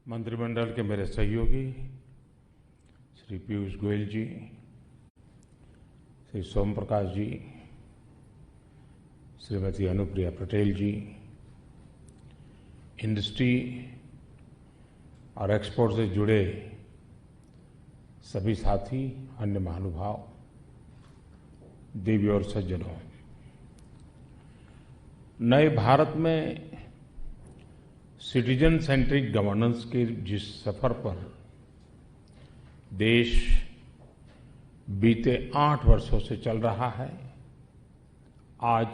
मंत्रिमंडल के मेरे सहयोगी श्री पीयूष गोयल जी, श्री सोम प्रकाश जी, श्रीमती अनुप्रिया पटेल जी, इंडस्ट्री और एक्सपोर्ट से जुड़े सभी साथी, अन्य महानुभाव, देवी और सज्जनों, नए भारत में सिटीजन सेंट्रिक गवर्नेंस के जिस सफर पर देश बीते 8 वर्षों से चल रहा है, आज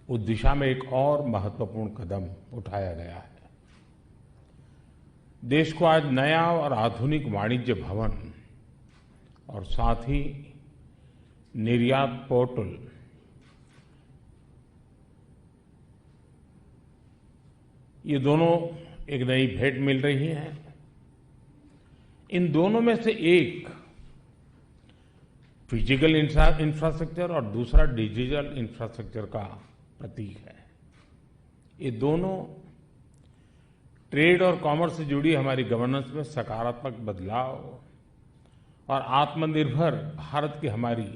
उस दिशा में एक और महत्वपूर्ण कदम उठाया गया है। देश को आज नया और आधुनिक वाणिज्य भवन और साथ ही निर्यात पोर्टल, ये दोनों एक नई भेंट मिल रही है। इन दोनों में से एक फिजिकल इंफ्रास्ट्रक्चर और दूसरा डिजिटल इंफ्रास्ट्रक्चर का प्रतीक है। ये दोनों ट्रेड और कॉमर्स से जुड़ी हमारी गवर्नेंस में सकारात्मक बदलाव और आत्मनिर्भर भारत की हमारी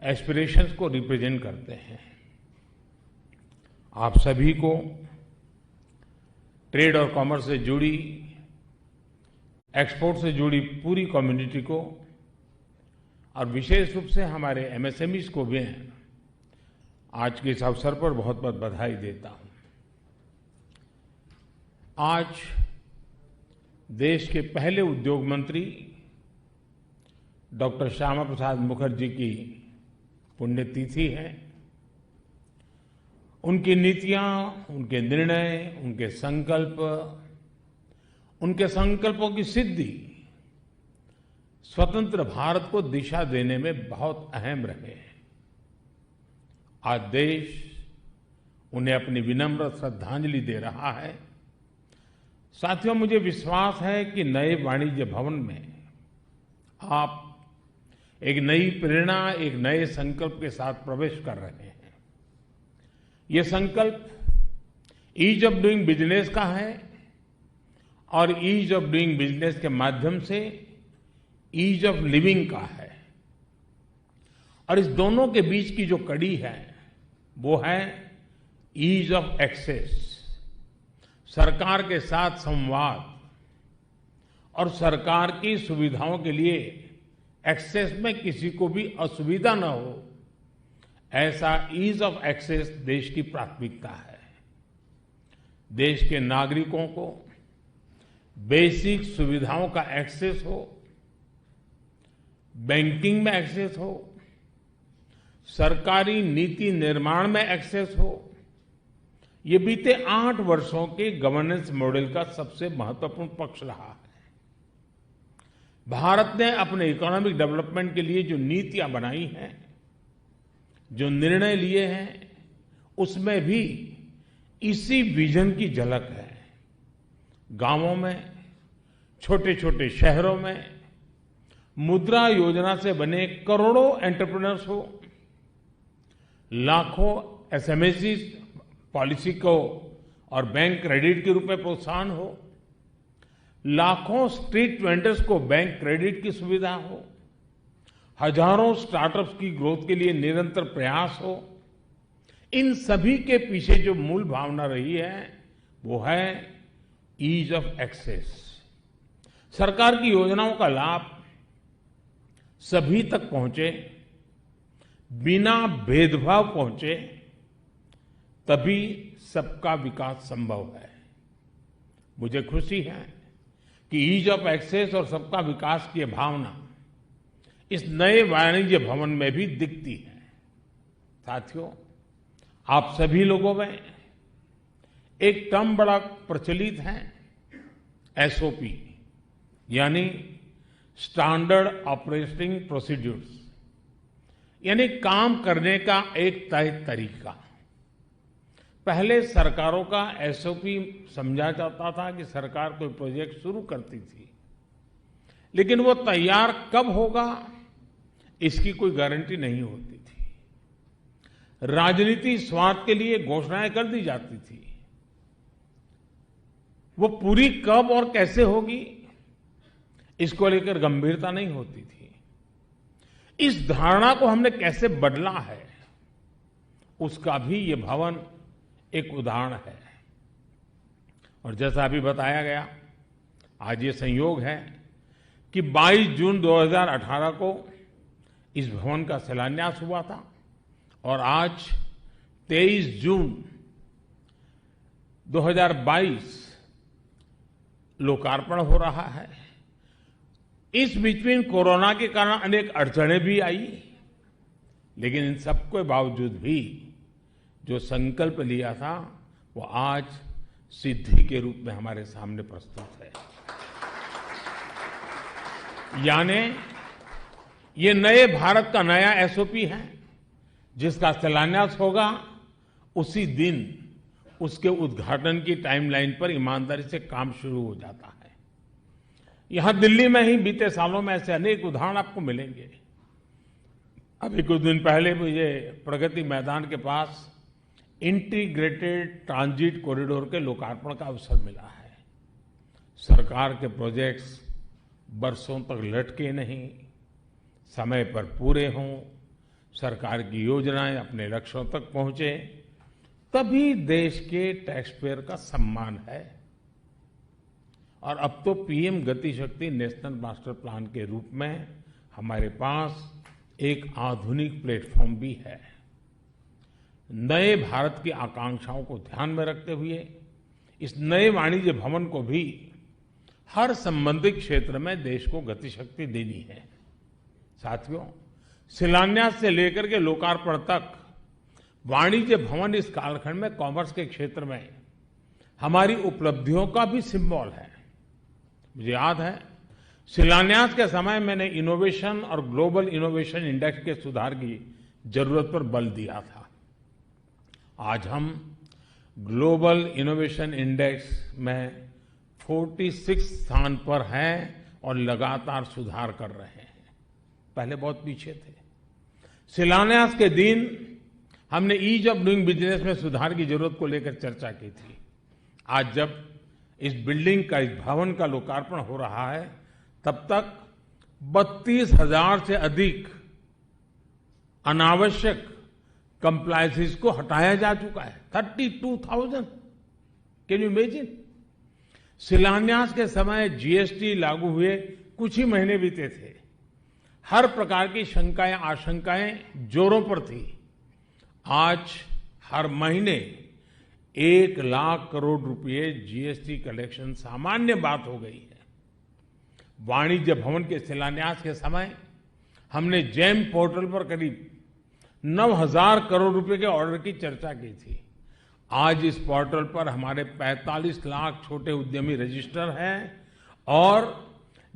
एस्पिरेशंस को रिप्रेजेंट करते हैं। आप सभी को, ट्रेड और कॉमर्स से जुड़ी, एक्सपोर्ट से जुड़ी पूरी कम्युनिटी को और विशेष रूप से हमारे एमएसएमईज को भी आज के इस अवसर पर बहुत बहुत बधाई देता हूं। आज देश के पहले उद्योग मंत्री डॉक्टर श्यामा प्रसाद मुखर्जी की पुण्यतिथि है। उनकी नीतियां, उनके निर्णय, उनके संकल्प, उनके संकल्पों की सिद्धि स्वतंत्र भारत को दिशा देने में बहुत अहम रहे हैं। आज देश उन्हें अपनी विनम्र श्रद्धांजलि दे रहा है। साथियों, मुझे विश्वास है कि नए वाणिज्य भवन में आप एक नई प्रेरणा, एक नए संकल्प के साथ प्रवेश कर रहे हैं। ये संकल्प ईज ऑफ डूइंग बिजनेस का है और ईज ऑफ डूइंग बिजनेस के माध्यम से ईज ऑफ लिविंग का है। और इस दोनों के बीच की जो कड़ी है वो है ईज ऑफ एक्सेस, सरकार के साथ संवाद और सरकार की सुविधाओं के लिए एक्सेस में किसी को भी असुविधा न हो, ऐसा ईज ऑफ एक्सेस देश की प्राथमिकता है। देश के नागरिकों को बेसिक सुविधाओं का एक्सेस हो, बैंकिंग में एक्सेस हो, सरकारी नीति निर्माण में एक्सेस हो, ये बीते 8 वर्षों के गवर्नेंस मॉडल का सबसे महत्वपूर्ण पक्ष रहा है। भारत ने अपने इकोनॉमिक डेवलपमेंट के लिए जो नीतियां बनाई हैं, जो निर्णय लिए हैं, उसमें भी इसी विजन की झलक है। गांवों में, छोटे छोटे शहरों में मुद्रा योजना से बने करोड़ों एंटरप्रेन्योर्स हो, लाखों एसएमएसी पॉलिसी को और बैंक क्रेडिट के रूप में प्रोत्साहन हो, लाखों स्ट्रीट वेंडर्स को बैंक क्रेडिट की सुविधा हो, हजारों स्टार्टअप्स की ग्रोथ के लिए निरंतर प्रयास हो। इन सभी के पीछे जो मूल भावना रही है वो है ईज ऑफ एक्सेस। सरकार की योजनाओं का लाभ सभी तक पहुंचे, बिना भेदभाव पहुंचे, तभी सबका विकास संभव है। मुझे खुशी है कि ईज ऑफ एक्सेस और सबका विकास की भावना इस नए वाणिज्य भवन में भी दिखती है। साथियों, आप सभी लोगों में एक टर्म बड़ा प्रचलित है, एसओपी, यानी स्टैंडर्ड ऑपरेटिंग प्रोसीड्यूर्स, यानी काम करने का एक तय तरीका। पहले सरकारों का एसओपी समझा जाता था कि सरकार कोई प्रोजेक्ट शुरू करती थी, लेकिन वो तैयार कब होगा इसकी कोई गारंटी नहीं होती थी। राजनीति स्वार्थ के लिए घोषणाएं कर दी जाती थी, वो पूरी कब और कैसे होगी, इसको लेकर गंभीरता नहीं होती थी। इस धारणा को हमने कैसे बदला है, उसका भी ये भवन एक उदाहरण है। और जैसा अभी बताया गया, आज ये संयोग है कि 22 जून 2018 को इस भवन का शिलान्यास हुआ था और आज 23 जून 2022 लोकार्पण हो रहा है। इस बीच में कोरोना के कारण अनेक अड़चनें भी आई, लेकिन इन सबके बावजूद भी जो संकल्प लिया था वो आज सिद्धि के रूप में हमारे सामने प्रस्तुत है। यानी ये नए भारत का नया एसओपी है, जिसका शिलान्यास होगा उसी दिन उसके उद्घाटन की टाइमलाइन पर ईमानदारी से काम शुरू हो जाता है। यहां दिल्ली में ही बीते सालों में ऐसे अनेक उदाहरण आपको मिलेंगे। अभी कुछ दिन पहले मुझे प्रगति मैदान के पास इंटीग्रेटेड ट्रांजिट कॉरिडोर के लोकार्पण का अवसर मिला है। सरकार के प्रोजेक्ट्स बरसों तक लटके नहीं, समय पर पूरे हों, सरकार की योजनाएं अपने लक्ष्यों तक पहुंचे, तभी देश के टैक्स पेयर का सम्मान है। और अब तो पीएम गति शक्ति नेशनल मास्टर प्लान के रूप में हमारे पास एक आधुनिक प्लेटफॉर्म भी है। नए भारत की आकांक्षाओं को ध्यान में रखते हुए इस नए वाणिज्य भवन को भी हर संबंधित क्षेत्र में देश को गति शक्ति देनी है। साथियों, शिलान्यास से लेकर के लोकार्पण तक वाणिज्य भवन इस कालखंड में कॉमर्स के क्षेत्र में हमारी उपलब्धियों का भी सिंबल है। मुझे याद है, शिलान्यास के समय मैंने इनोवेशन और ग्लोबल इनोवेशन इंडेक्स के सुधार की जरूरत पर बल दिया था। आज हम ग्लोबल इनोवेशन इंडेक्स में 46 स्थान पर हैं और लगातार सुधार कर रहे हैं। पहले बहुत पीछे थे। शिलान्यास के दिन हमने ईज ऑफ डूइंग बिजनेस में सुधार की जरूरत को लेकर चर्चा की थी। आज जब इस बिल्डिंग का, इस भवन का लोकार्पण हो रहा है, तब तक 32,000 से अधिक अनावश्यक कंप्लायंसेस को हटाया जा चुका है। 32,000, कैन यू इमेजिन? शिलान्यास के समय जीएसटी लागू हुए कुछ ही महीने बीते थे। हर प्रकार की शंकाएं, आशंकाएं जोरों पर थी। आज हर महीने 1 लाख करोड़ रुपए जीएसटी कलेक्शन सामान्य बात हो गई है। वाणिज्य भवन के शिलान्यास के समय हमने जेम पोर्टल पर करीब 9,000 करोड़ रुपए के ऑर्डर की चर्चा की थी। आज इस पोर्टल पर हमारे 45 लाख छोटे उद्यमी रजिस्टर हैं और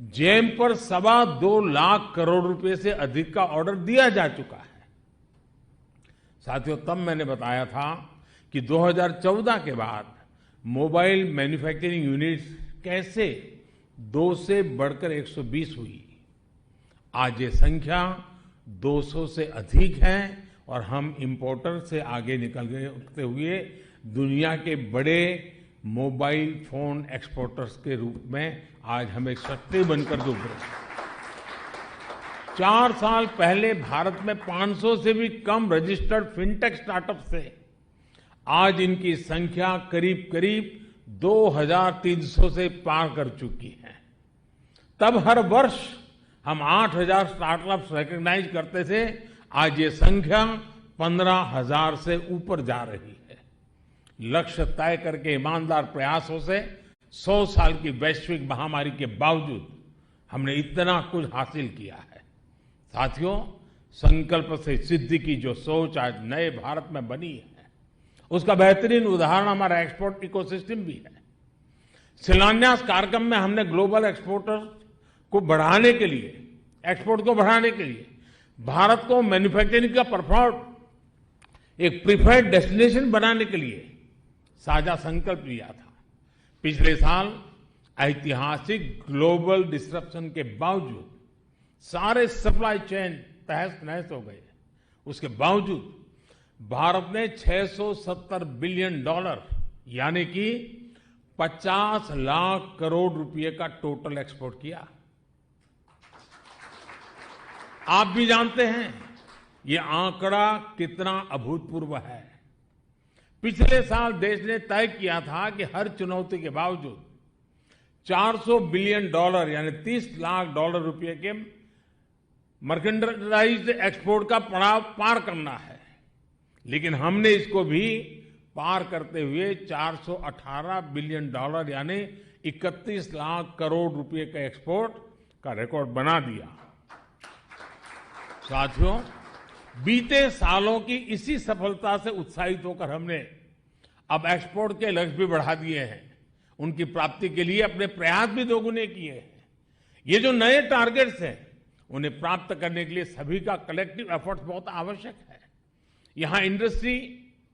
जेम पर 2.25 लाख करोड़ रुपए से अधिक का ऑर्डर दिया जा चुका है। साथियों, तब मैंने बताया था कि 2014 के बाद मोबाइल मैन्युफैक्चरिंग यूनिट्स कैसे 2 से बढ़कर 120 हुई। आज ये संख्या 200 से अधिक है और हम इंपोर्टर से आगे निकलते हुए दुनिया के बड़े मोबाइल फोन एक्सपोर्टर्स के रूप में आज हम एक शक्ति बनकर उभरे हैं। 4 साल पहले भारत में 500 से भी कम रजिस्टर्ड फिनटेक स्टार्टअप थे। आज इनकी संख्या करीब करीब 2,300 से पार कर चुकी है। तब हर वर्ष हम 8,000 स्टार्टअप्स रिकॉग्नाइज करते थे। आज ये संख्या 15,000 से ऊपर जा रही है। लक्ष्य तय करके ईमानदार प्रयासों से 100 साल की वैश्विक महामारी के बावजूद हमने इतना कुछ हासिल किया है। साथियों, संकल्प से सिद्धि की जो सोच आज नए भारत में बनी है, उसका बेहतरीन उदाहरण हमारा एक्सपोर्ट इकोसिस्टम भी है। शिलान्यास कार्यक्रम में हमने ग्लोबल एक्सपोर्टर को बढ़ाने के लिए, एक्सपोर्ट को बढ़ाने के लिए भारत को मैन्युफैक्चरिंग का परफॉर्म एक प्रीफर्ड डेस्टिनेशन बनाने के लिए साझा संकल्प लिया था। पिछले साल ऐतिहासिक ग्लोबल डिसरप्शन के बावजूद सारे सप्लाई चेन तहस नहस हो गए। उसके बावजूद भारत ने $670 बिलियन यानी कि 50 लाख करोड़ रुपए का टोटल एक्सपोर्ट किया। आप भी जानते हैं ये आंकड़ा कितना अभूतपूर्व है। पिछले साल देश ने तय किया था कि हर चुनौती के बावजूद $400 बिलियन यानी 30 लाख डॉलर रुपए के मर्केंडाइज्ड एक्सपोर्ट का पड़ाव पार करना है, लेकिन हमने इसको भी पार करते हुए $418 बिलियन यानी 31 लाख करोड़ रुपए के एक्सपोर्ट का रिकॉर्ड बना दिया। साथियों, बीते सालों की इसी सफलता से उत्साहित होकर हमने अब एक्सपोर्ट के लक्ष्य भी बढ़ा दिए हैं। उनकी प्राप्ति के लिए अपने प्रयास भी दोगुने किए हैं। ये जो नए टारगेट्स हैं उन्हें प्राप्त करने के लिए सभी का कलेक्टिव एफर्ट्स बहुत आवश्यक है। यहां इंडस्ट्री,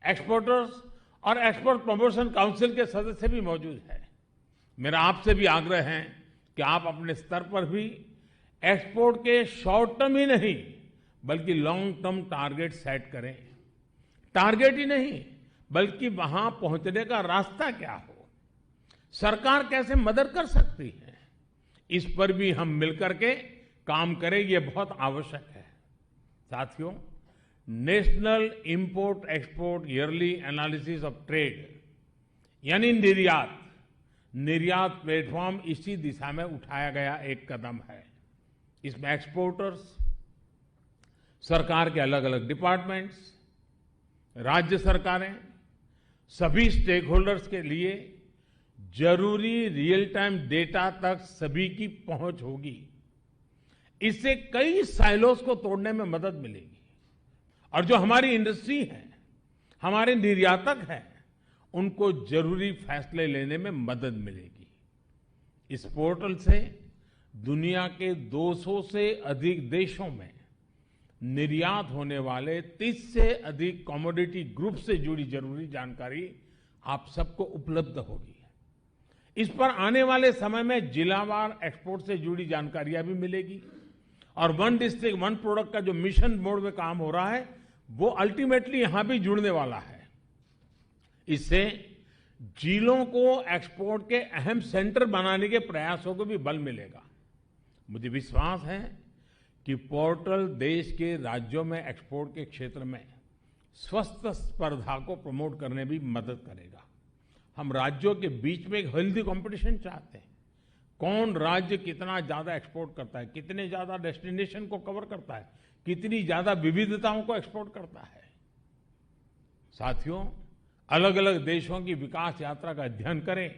एक्सपोर्टर्स और एक्सपोर्ट प्रमोशन काउंसिल के सदस्य भी मौजूद हैं। मेरा आपसे भी आग्रह है कि आप अपने स्तर पर भी एक्सपोर्ट के शॉर्ट टर्म ही नहीं बल्कि लॉन्ग टर्म टारगेट सेट करें। टारगेट ही नहीं बल्कि वहां पहुंचने का रास्ता क्या हो, सरकार कैसे मदद कर सकती है, इस पर भी हम मिलकर के काम करें, ये बहुत आवश्यक है। साथियों, national import export yearly analysis of trade यानी निर्यात प्लेटफॉर्म इसी दिशा में उठाया गया एक कदम है। इसमें एक्सपोर्टर्स, सरकार के अलग अलग डिपार्टमेंट्स, राज्य सरकारें, सभी स्टेक होल्डर्स के लिए जरूरी रियल टाइम डेटा तक सभी की पहुंच होगी। इससे कई साइलोस को तोड़ने में मदद मिलेगी और जो हमारी इंडस्ट्री है, हमारे निर्यातक हैं, उनको जरूरी फैसले लेने में मदद मिलेगी। इस पोर्टल से दुनिया के 200 से अधिक देशों में निर्यात होने वाले 30 से अधिक कमोडिटी ग्रुप से जुड़ी जरूरी जानकारी आप सबको उपलब्ध होगी। इस पर आने वाले समय में जिलावार एक्सपोर्ट से जुड़ी जानकारियां भी मिलेगी और वन डिस्ट्रिक्ट वन प्रोडक्ट का जो मिशन मोड में काम हो रहा है वो अल्टीमेटली यहां भी जुड़ने वाला है। इससे जिलों को एक्सपोर्ट के अहम सेंटर बनाने के प्रयासों को भी बल मिलेगा। मुझे विश्वास है कि पोर्टल देश के राज्यों में एक्सपोर्ट के क्षेत्र में स्वस्थ स्पर्धा को प्रमोट करने में भी मदद करेगा। हम राज्यों के बीच में एक हेल्दी कंपटीशन चाहते हैं। कौन राज्य कितना ज्यादा एक्सपोर्ट करता है, कितने ज्यादा डेस्टिनेशन को कवर करता है, कितनी ज्यादा विविधताओं को एक्सपोर्ट करता है। साथियों, अलग अलग देशों की विकास यात्रा का अध्ययन करें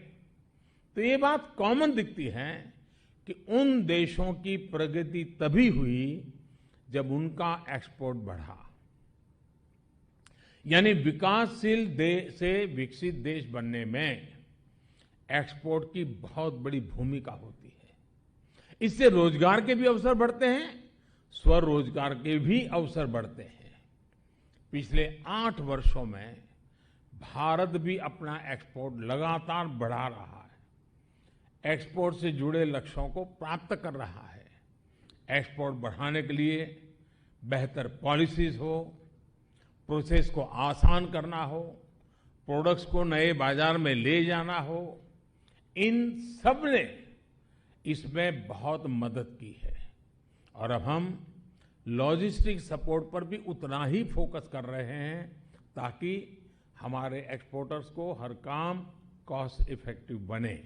तो ये बात कॉमन दिखती है कि उन देशों की प्रगति तभी हुई जब उनका एक्सपोर्ट बढ़ा। यानी विकासशील देश से विकसित देश बनने में एक्सपोर्ट की बहुत बड़ी भूमिका होती है। इससे रोजगार के भी अवसर बढ़ते हैं, स्वरोजगार के भी अवसर बढ़ते हैं। पिछले 8 वर्षों में भारत भी अपना एक्सपोर्ट लगातार बढ़ा रहा है, एक्सपोर्ट से जुड़े लक्ष्यों को प्राप्त कर रहा है। एक्सपोर्ट बढ़ाने के लिए बेहतर पॉलिसीज हो, प्रोसेस को आसान करना हो, प्रोडक्ट्स को नए बाजार में ले जाना हो, इन सब ने इसमें बहुत मदद की है। और अब हम लॉजिस्टिक सपोर्ट पर भी उतना ही फोकस कर रहे हैं ताकि हमारे एक्सपोर्टर्स को हर काम कॉस्ट इफेक्टिव बने।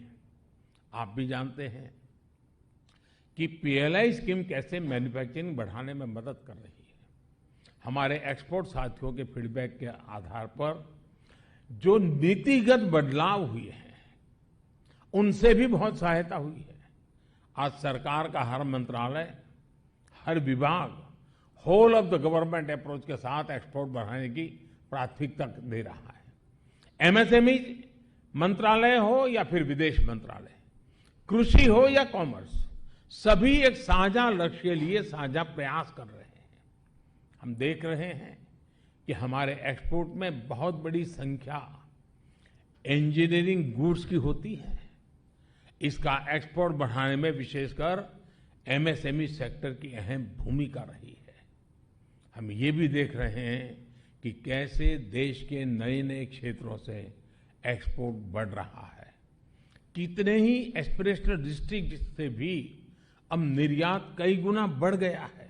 आप भी जानते हैं कि पीएलआई स्कीम कैसे मैन्युफैक्चरिंग बढ़ाने में मदद कर रही है। हमारे एक्सपोर्ट साथियों के फीडबैक के आधार पर जो नीतिगत बदलाव हुए हैं उनसे भी बहुत सहायता हुई है। आज सरकार का हर मंत्रालय, हर विभाग whole of the government approach के साथ एक्सपोर्ट बढ़ाने की प्राथमिकता दे रहा है। एमएसएमई मंत्रालय हो या फिर विदेश मंत्रालय, कृषि हो या कॉमर्स, सभी एक साझा लक्ष्य के लिए साझा प्रयास कर रहे हैं। हम देख रहे हैं कि हमारे एक्सपोर्ट में बहुत बड़ी संख्या इंजीनियरिंग गुड्स की होती है। इसका एक्सपोर्ट बढ़ाने में विशेषकर एमएसएमई सेक्टर की अहम भूमिका रही है। हम ये भी देख रहे हैं कि कैसे देश के नए नए क्षेत्रों से एक्सपोर्ट बढ़ रहा है। कितने ही एस्पिरेशनल डिस्ट्रिक्ट से भी अब निर्यात कई गुना बढ़ गया है।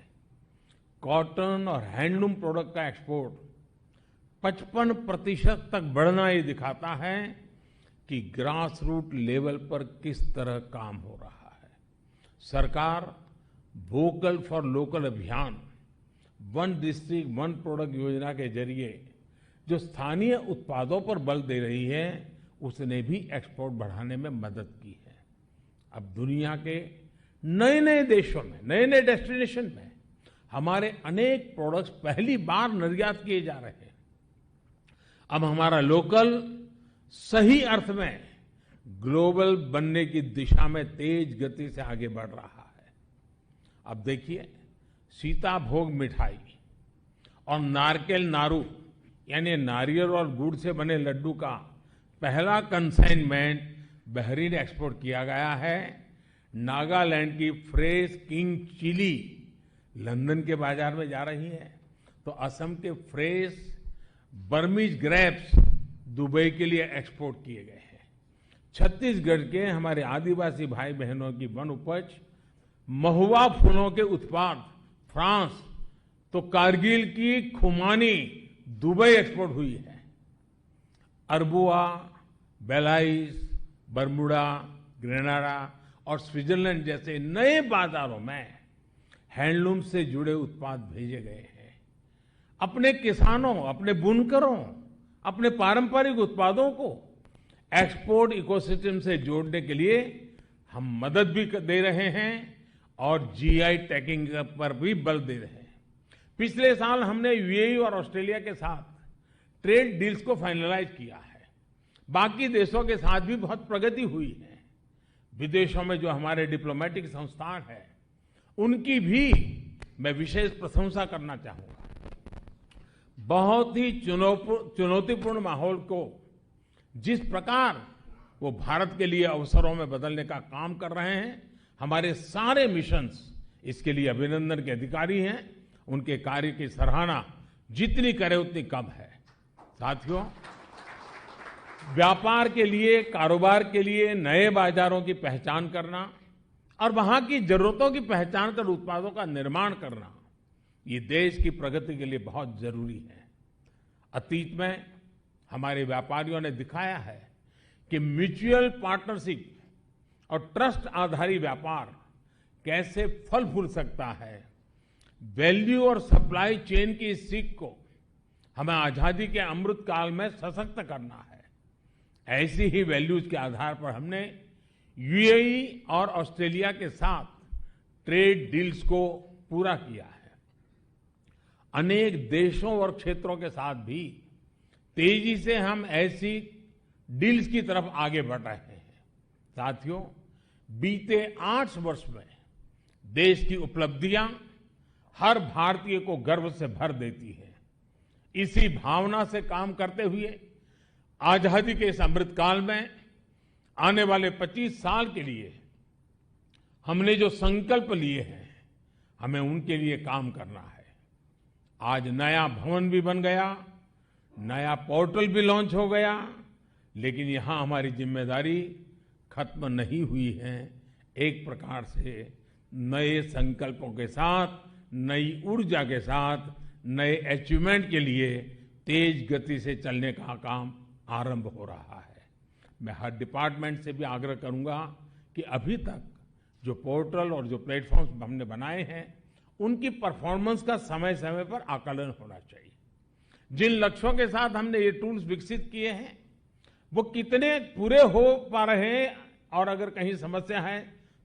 कॉटन और हैंडलूम प्रोडक्ट का एक्सपोर्ट 55% तक बढ़ना ये दिखाता है कि ग्रास रूट लेवल पर किस तरह काम हो रहा है। सरकार वोकल फॉर लोकल अभियान, वन डिस्ट्रिक्ट वन प्रोडक्ट योजना के जरिए जो स्थानीय उत्पादों पर बल दे रही है, उसने भी एक्सपोर्ट बढ़ाने में मदद की है। अब दुनिया के नए नए देशों में, नए नए डेस्टिनेशन में हमारे अनेक प्रोडक्ट्स पहली बार निर्यात किए जा रहे हैं। अब हमारा लोकल सही अर्थ में ग्लोबल बनने की दिशा में तेज गति से आगे बढ़ रहा है। अब देखिए, सीताभोग मिठाई और नारकेल नारू यानी नारियल और गुड़ से बने लड्डू का पहला कंसाइनमेंट बहरीन एक्सपोर्ट किया गया है। नागालैंड की फ्रेश किंग चिली लंदन के बाजार में जा रही है, तो असम के फ्रेश बर्मीज ग्रेप्स दुबई के लिए एक्सपोर्ट किए गए हैं। छत्तीसगढ़ के हमारे आदिवासी भाई बहनों की वन उपज महुआ फूलों के उत्पाद फ्रांस, तो कारगिल की खुमानी दुबई एक्सपोर्ट हुई है। अरबुआ, बेलाइस, बरमुडा, ग्रेनाडा और स्विट्जरलैंड जैसे नए बाजारों में हैंडलूम से जुड़े उत्पाद भेजे गए हैं। अपने किसानों, अपने बुनकरों, अपने पारंपरिक उत्पादों को एक्सपोर्ट इकोसिस्टम से जोड़ने के लिए हम मदद भी दे रहे हैं और जीआई टैगिंग पर भी बल दे रहे हैं। पिछले साल हमने यूएई और ऑस्ट्रेलिया के साथ ट्रेड डील्स को फाइनलाइज किया है। बाकी देशों के साथ भी बहुत प्रगति हुई है। विदेशों में जो हमारे डिप्लोमेटिक संस्थान हैं, उनकी भी मैं विशेष प्रशंसा करना चाहूंगा। बहुत ही चुनौतीपूर्ण माहौल को जिस प्रकार वो भारत के लिए अवसरों में बदलने का काम कर रहे हैं, हमारे सारे मिशंस इसके लिए अभिनंदन के अधिकारी हैं। उनके कार्य की सराहना जितनी करें उतनी कम है। साथियों, व्यापार के लिए, कारोबार के लिए नए बाजारों की पहचान करना और वहां की जरूरतों की पहचान कर उत्पादों का निर्माण करना, ये देश की प्रगति के लिए बहुत जरूरी है। अतीत में हमारे व्यापारियों ने दिखाया है कि म्यूचुअल पार्टनरशिप और ट्रस्ट आधारित व्यापार कैसे फल फूल सकता है। वैल्यू और सप्लाई चेन की इस सीख को हमें आजादी के अमृत काल में सशक्त करना है। ऐसी ही वैल्यूज के आधार पर हमने यूएई और ऑस्ट्रेलिया के साथ ट्रेड डील्स को पूरा किया है। अनेक देशों और क्षेत्रों के साथ भी तेजी से हम ऐसी डील्स की तरफ आगे बढ़ रहे हैं। साथियों, बीते 8 वर्ष में देश की उपलब्धियां हर भारतीय को गर्व से भर देती है। इसी भावना से काम करते हुए आजादी के इस अमृत काल में आने वाले 25 साल के लिए हमने जो संकल्प लिए हैं, हमें उनके लिए काम करना है। आज नया भवन भी बन गया, नया पोर्टल भी लॉन्च हो गया, लेकिन यहां हमारी जिम्मेदारी खत्म नहीं हुई है। एक प्रकार से नए संकल्पों के साथ, नई ऊर्जा के साथ, नए अचीवमेंट के लिए तेज गति से चलने का काम आरंभ हो रहा है। मैं हर डिपार्टमेंट से भी आग्रह करूंगा कि अभी तक जो पोर्टल और जो प्लेटफॉर्म्स हमने बनाए हैं, उनकी परफॉर्मेंस का समय समय पर आकलन होना चाहिए। जिन लक्ष्यों के साथ हमने ये टूल्स विकसित किए हैं, वो कितने पूरे हो पा रहे हैं और अगर कहीं समस्या है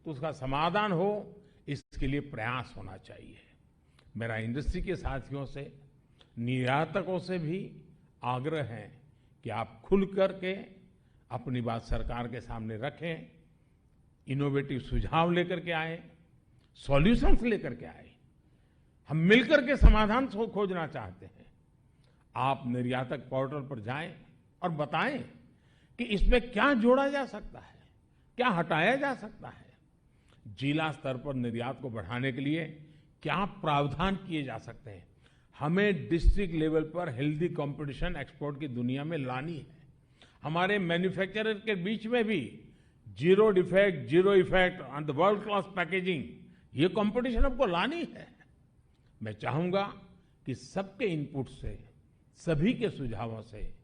तो उसका समाधान हो, इसके लिए प्रयास होना चाहिए। मेरा इंडस्ट्री के साथियों से, निर्यातकों से भी आग्रह है कि आप खुल करके अपनी बात सरकार के सामने रखें, इनोवेटिव सुझाव लेकर के आए, सॉल्यूशंस लेकर के आए। हम मिलकर के समाधान खोजना चाहते हैं। आप निर्यातक पोर्टल पर जाएं और बताएं कि इसमें क्या जोड़ा जा सकता है, क्या हटाया जा सकता है। जिला स्तर पर निर्यात को बढ़ाने के लिए क्या प्रावधान किए जा सकते हैं। हमें डिस्ट्रिक्ट लेवल पर हेल्दी कंपटीशन एक्सपोर्ट की दुनिया में लानी है। हमारे मैन्युफैक्चरर के बीच में भी zero defect, zero effect on the world class packaging, ये कंपटीशन हमको लानी है। मैं चाहूंगा कि सबके इनपुट से, सभी के सुझावों से,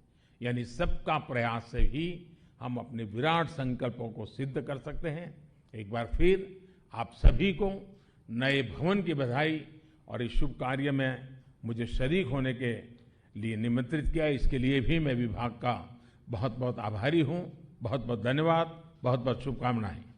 यानी सबका प्रयास से ही हम अपने विराट संकल्पों को सिद्ध कर सकते हैं। एक बार फिर आप सभी को नए भवन की बधाई और इस शुभ कार्य में मुझे शरीक होने के लिए निमंत्रित किया, इसके लिए भी मैं विभाग का बहुत बहुत आभारी हूं। बहुत बहुत धन्यवाद, बहुत बहुत शुभकामनाएं।